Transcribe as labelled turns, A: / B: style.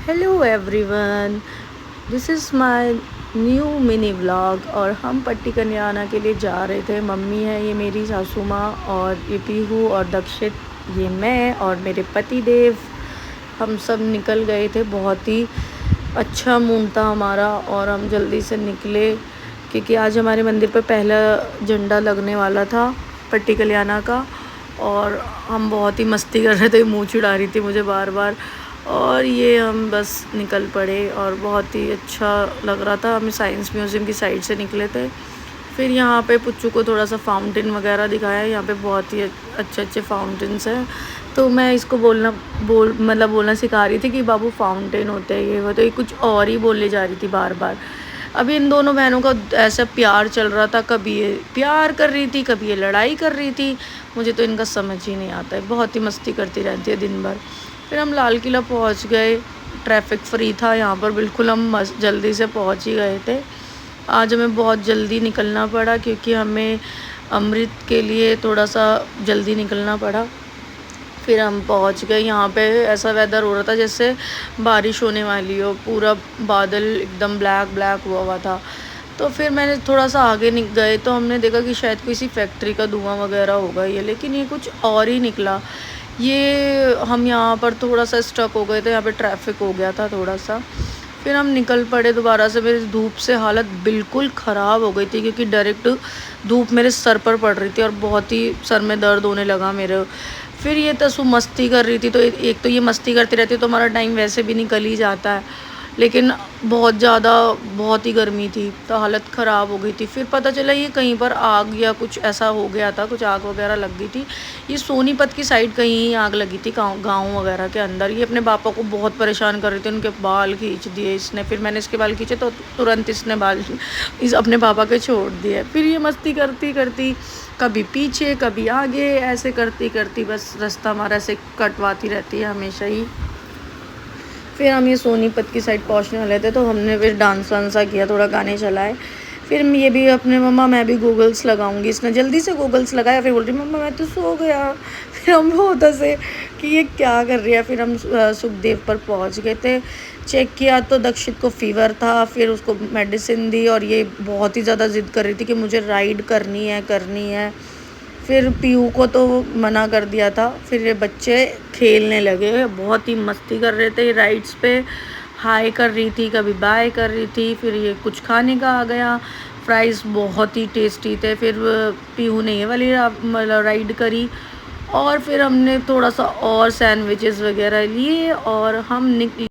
A: Hello everyone, this is my new mini vlog. और हम पट्टी कन्याना के लिए जा रहे थे। मम्मी है, ये मेरी सासू माँ, और ये पीहू और दक्षित, ये मैं और मेरे पति देव। हम सब निकल गए थे। बहुत ही अच्छा मूड था हमारा और हम जल्दी से निकले क्योंकि आज हमारे मंदिर पर पहला झंडा लगने वाला था पट्टी कल्याणा का। और हम बहुत ही मस्ती कर रहे थे, मुँह चिढ़ा रही थी मुझे बार बार। और ये हम बस निकल पड़े और बहुत ही अच्छा लग रहा था। हमें साइंस म्यूज़ियम की साइड से निकले थे। फिर यहाँ पे पुच्चू को थोड़ा सा फाउंटेन वगैरह दिखाया। यहाँ पे बहुत ही अच्छे अच्छे फाउंटेन्स हैं। तो मैं इसको बोलना सिखा रही थी कि बाबू फाउंटेन होते हैं ये वो, तो ये कुछ और ही बोलने जा रही थी बार बार। अभी इन दोनों बहनों का ऐसा प्यार चल रहा था, कभी ये प्यार कर रही थी, कभी ये लड़ाई कर रही थी। मुझे तो इनका समझ ही नहीं आता है, बहुत ही मस्ती करती रहती है दिन भर। फिर हम लाल किला पहुंच गए। ट्रैफिक फ्री था यहाँ पर बिल्कुल, हम जल्दी से पहुंच ही गए थे। आज हमें बहुत जल्दी निकलना पड़ा क्योंकि हमें अमृत के लिए थोड़ा सा जल्दी निकलना पड़ा। फिर हम पहुंच गए। यहाँ पे ऐसा वेदर हो रहा था जैसे बारिश होने वाली हो, पूरा बादल एकदम ब्लैक ब्लैक हुआ था। तो फिर मैंने थोड़ा सा आगे गए तो हमने देखा कि शायद किसी फैक्ट्री का धुआं वगैरह होगा ये, लेकिन ये कुछ और ही निकला। ये हम यहाँ पर थोड़ा सा स्टक हो गए थे, यहाँ पे ट्रैफिक हो गया था थोड़ा सा। फिर हम निकल पड़े दोबारा से। मेरी धूप से हालत बिल्कुल ख़राब हो गई थी क्योंकि डायरेक्ट धूप मेरे सर पर पड़ रही थी और बहुत ही सर में दर्द होने लगा मेरे। फिर ये तसु मस्ती कर रही थी, तो एक तो ये मस्ती करती रहती है तो हमारा टाइम वैसे भी निकल ही जाता है, लेकिन बहुत ही गर्मी थी तो हालत ख़राब हो गई थी। फिर पता चला ये कहीं पर आग या कुछ ऐसा हो गया था, कुछ आग वगैरह लग गई थी। ये सोनीपत की साइड कहीं आग लगी थी, गाँव वगैरह के अंदर। ये अपने पापा को बहुत परेशान कर रही थी, उनके बाल खींच दिए इसने। फिर मैंने इसके बाल खींचे तो तुरंत इसने बाल अपने पापा के छोड़ दिए। फिर ये मस्ती करती करती कभी पीछे कभी आगे, ऐसे करती करती बस रास्ता हमारा ऐसे कटवाती रहती है हमेशा ही। फिर हम ये सोनीपत की साइड पहुंचने वाले थे तो हमने फिर डांस वांसा किया, थोड़ा गाने चलाए। फिर ये भी अपने मम्मा मैं भी गूगल्स लगाऊंगी, इसने जल्दी से गूगल्स लगाया। फिर बोल रही मम्मा मैं तो सो गया। फिर हम बहुत हंसे कि ये क्या कर रही है। फिर हम सुखदेव पर पहुंच गए थे। चेक किया तो दक्षित को फीवर था। फिर उसको मेडिसिन दी और ये बहुत ही ज़्यादा ज़िद कर रही थी कि मुझे राइड करनी है। फिर पीहू को तो मना कर दिया था। फिर ये बच्चे खेलने लगे, बहुत ही मस्ती कर रहे थे राइड्स पे। हाय कर रही थी, कभी बाय कर रही थी। फिर ये कुछ खाने का आ गया, फ्राइज़ बहुत ही टेस्टी थे। फिर पीहू ने ये वाली मतलब राइड करी और फिर हमने थोड़ा सा और सैंडविचेस वगैरह लिए और हम निकले।